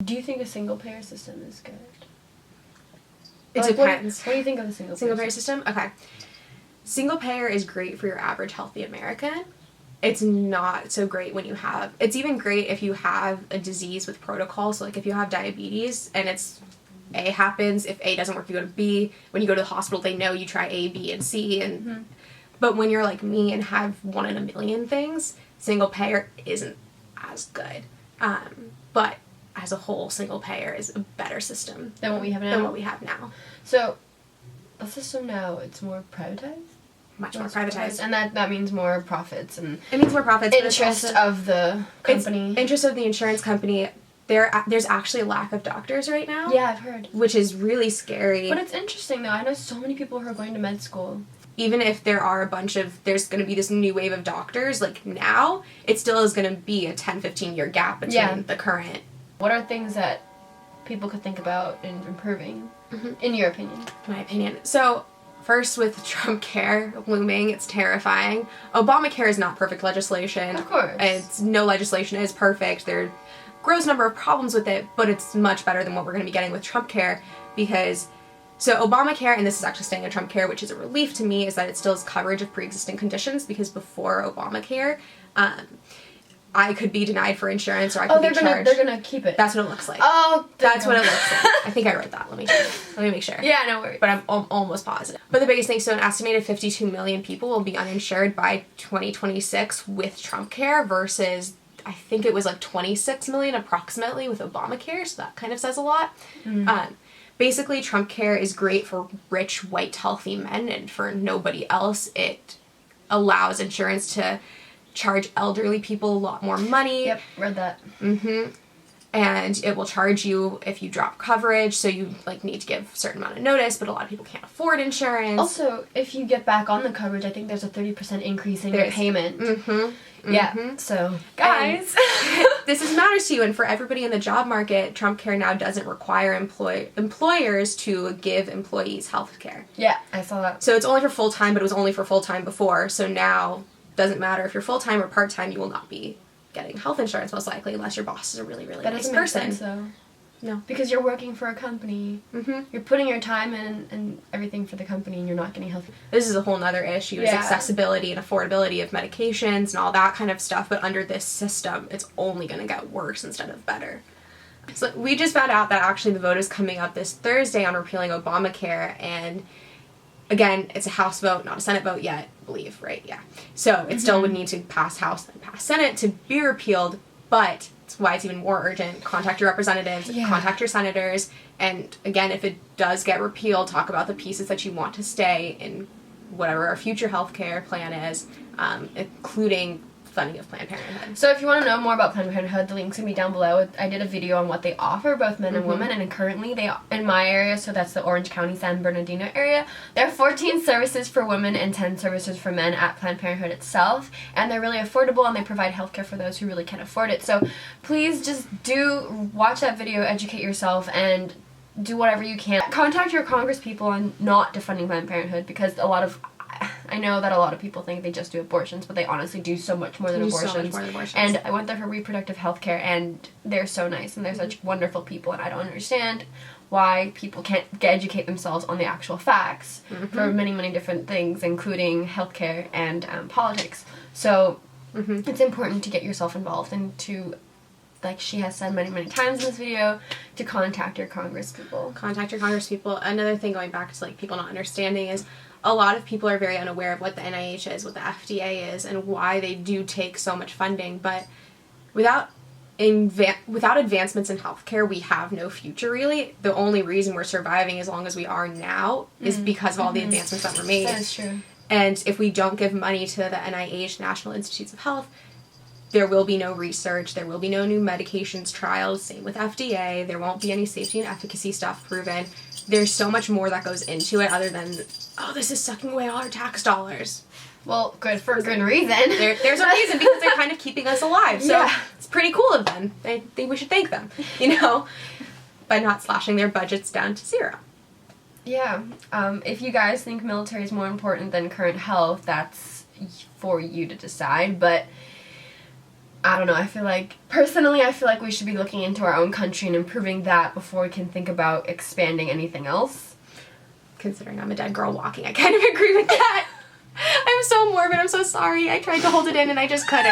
Do you think a single-payer system is good? It depends. What do you think of the single-payer system? Okay. Single-payer is great for your average healthy American. It's not so great when you have... It's even great if you have a disease with protocol. So, like, if you have diabetes and it's... A happens. If A doesn't work, you go to B. When you go to the hospital, they know you try A, B, and C. And But when you're like me and have 1 in a million things, single-payer isn't as good. But as a whole, single-payer is a better system than what we have now. So, the system now, it's more privatized? Much more privatized. And that means more profits. And it means more profits. Interest of the company. Interest of the insurance company. There's actually a lack of doctors right now. Yeah, I've heard. Which is really scary. But it's interesting, though. I know so many people who are going to med school. Even if there are there's going to be this new wave of doctors, like now, it still is going to be a 10, 15-year gap between the current. What are things that people could think about in improving, in your opinion? My opinion. So, first with Trumpcare looming, it's terrifying. Obamacare is not perfect legislation. Of course. No legislation is perfect. There are gross number of problems with it, but it's much better than what we're going to be getting with Trumpcare because... So Obamacare, and this is actually staying in Trumpcare, which is a relief to me, is that it still has coverage of pre-existing conditions because before Obamacare, I could be denied for insurance or I could be charged. They're gonna keep it. That's what it looks like. Oh, that's what it looks like. I think I wrote that. Let me make sure. Yeah, no worries. But I'm almost positive. But the biggest thing, so an estimated 52 million people will be uninsured by 2026 with Trumpcare versus I think it was like 26 million approximately with Obamacare, so that kind of says a lot. Basically, Trumpcare is great for rich, white, healthy men, and for nobody else. It allows insurance to charge elderly people a lot more money. Yep, read that. And it will charge you if you drop coverage, so you like need to give a certain amount of notice, but a lot of people can't afford insurance. Also, if you get back on the coverage, I think there's a 30% increase in your payment. Yeah, so guys, this matters to you, and for everybody in the job market, Trumpcare now doesn't require employers to give employees health care. Yeah, I saw that. So it's only for full-time, but it was only for full-time before, so now doesn't matter if you're full-time or part-time, you will not be getting health insurance most likely unless your boss is a really, really nice person. That doesn't make sense, though. No. Because you're working for a company. You're putting your time in and everything for the company and you're not getting health. This is a whole nother issue, is accessibility and affordability of medications and all that kind of stuff, but under this system, it's only going to get worse instead of better. So we just found out that actually the vote is coming up this Thursday on repealing Obamacare, and again, it's a House vote, not a Senate vote yet, I believe, right? Yeah. So it still would need to pass House and pass Senate to be repealed, but that's why it's even more urgent. Contact your representatives, contact your senators, and again, if it does get repealed, talk about the pieces that you want to stay in whatever our future healthcare plan is, including funding of Planned Parenthood. So if you want to know more about Planned Parenthood, the link's going to be down below. I did a video on what they offer, both men and women, and currently they, in my area, so that's the Orange County, San Bernardino area, there are 14 services for women and 10 services for men at Planned Parenthood itself, and they're really affordable, and they provide healthcare for those who really can't afford it. So please just watch that video, educate yourself, and do whatever you can. Contact your congresspeople on not defunding Planned Parenthood, because I know that a lot of people think they just do abortions, but they honestly do so much more than abortions. And I went there for reproductive health care, and they're so nice, and they're such wonderful people, and I don't understand why people can't educate themselves on the actual facts for many, many different things, including healthcare and politics. So it's important to get yourself involved and to, like she has said many, many times in this video, to contact your congresspeople. Contact your congresspeople. Another thing, going back to like people not understanding, is a lot of people are very unaware of what the NIH is, what the FDA is, and why they do take so much funding. But without advancements in healthcare, we have no future, really. The only reason we're surviving as long as we are now is because of all the advancements that were made. That is true. And if we don't give money to the NIH, National Institutes of Health, there will be no research, there will be no new medications trials, same with FDA, there won't be any safety and efficacy stuff proven. There's so much more that goes into it other than, oh, this is sucking away all our tax dollars. Well, good for a good reason. There's a reason, because they're kind of keeping us alive, so it's pretty cool of them. I think we should thank them, by not slashing their budgets down to zero. Yeah, if you guys think military is more important than current health, that's for you to decide, but I don't know, personally, I feel like we should be looking into our own country and improving that before we can think about expanding anything else. Considering I'm a dead girl walking, I kind of agree with that. I'm so morbid, I'm so sorry. I tried to hold it in and I just couldn't.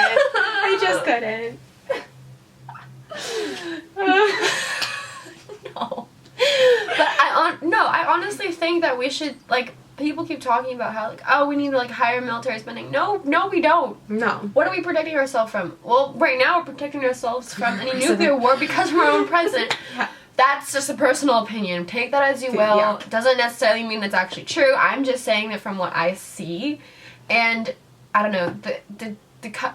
No. But I honestly think that we should, like, people keep talking about how, like, oh, we need to, like, higher military spending. No, we don't. No. What are we protecting ourselves from? Well, right now we're protecting ourselves from any nuclear war because we're our own president. Yeah. That's just a personal opinion. Take that as you will. Yeah. Doesn't necessarily mean it's actually true. I'm just saying it from what I see. And, I don't know, the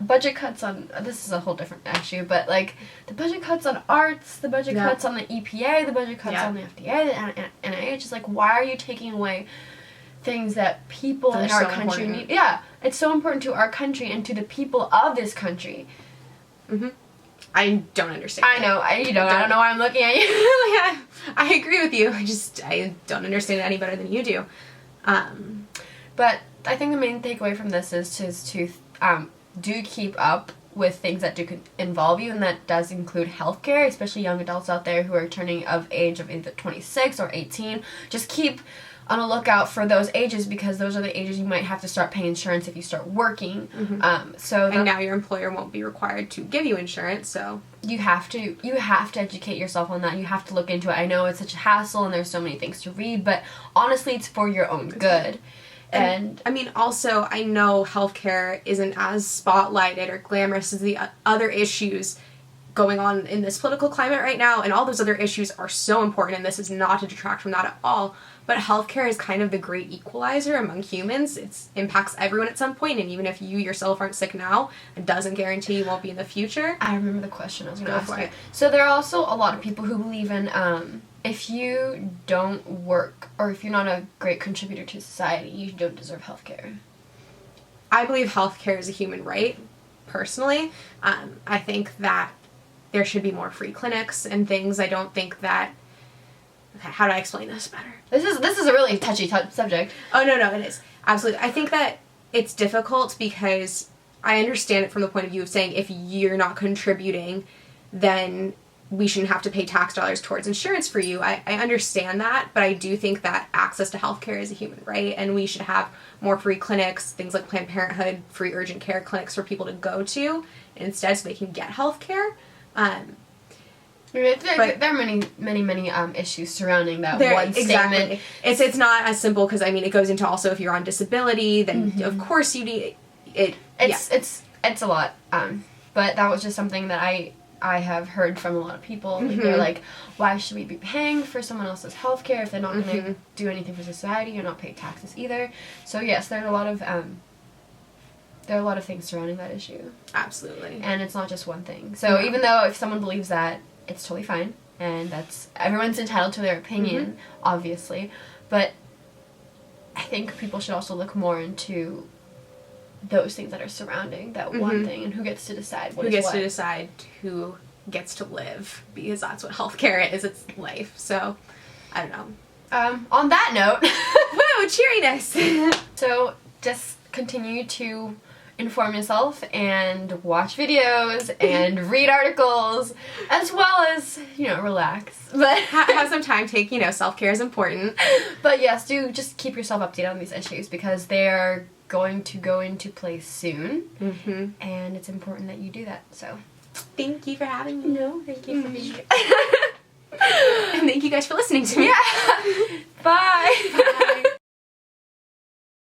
budget cuts on, this is a whole different issue, but, like, the budget cuts on arts, the budget cuts on the EPA, the budget cuts on the FDA, the NIH, is like, why are you taking away things that people in our country need? Yeah, it's so important to our country and to the people of this country. Mm-hmm. I don't understand. I know, I don't know why I'm looking at you. Yeah, I agree with you. I don't understand it any better than you do. But I think the main takeaway from this is to do keep up with things that do involve you, and that does include healthcare, especially young adults out there who are turning of age of either 26 or 18. Just keep on a lookout for those ages, because those are the ages you might have to start paying insurance if you start working. Mm-hmm. And now your employer won't be required to give you insurance, so you have to educate yourself on that. You have to look into it. I know it's such a hassle and there's so many things to read, but honestly, it's for your own good. And I mean, also, I know healthcare isn't as spotlighted or glamorous as the other issues going on in this political climate right now, and all those other issues are so important, and this is not to detract from that at all, but healthcare is kind of the great equalizer among humans. It impacts everyone at some point, and even if you yourself aren't sick now, it doesn't guarantee you won't be in the future. I remember the question I was going to ask you. So there are also a lot of people who believe in if you don't work, or if you're not a great contributor to society, you don't deserve healthcare. I believe healthcare is a human right, personally. I think that there should be more free clinics and things. I don't think that... How do I explain this better? This is a really touchy subject. Oh, no, it is. Absolutely. I think that it's difficult because I understand it from the point of view of saying if you're not contributing, then we shouldn't have to pay tax dollars towards insurance for you. I understand that, but I do think that access to healthcare is a human right, and we should have more free clinics, things like Planned Parenthood, free urgent care clinics for people to go to instead so they can get healthcare. There are many issues surrounding that one statement. It's not as simple, because I mean it goes into also if you're on disability, then of course you need it. It's a lot. But that was just something that I have heard from a lot of people. Like, they're like, why should we be paying for someone else's healthcare if they're not going to do anything for society or not pay taxes either? So yes, there are a lot of things surrounding that issue. Absolutely. And it's not just one thing. So even though if someone believes that, it's totally fine, and everyone's entitled to their opinion, obviously, but I think people should also look more into those things that are surrounding that one thing, and who gets to decide who gets to live, because that's what healthcare is. It's life. So I don't know. On that note, woo, cheeriness. So just continue to inform yourself and watch videos and read articles, as well as, relax. But have some time. Take, self-care is important. But yes, do just keep yourself updated on these issues, because they're going to go into place soon. And it's important that you do that. So thank you for having me. No, thank you for being here. And thank you guys for listening to me. Yeah.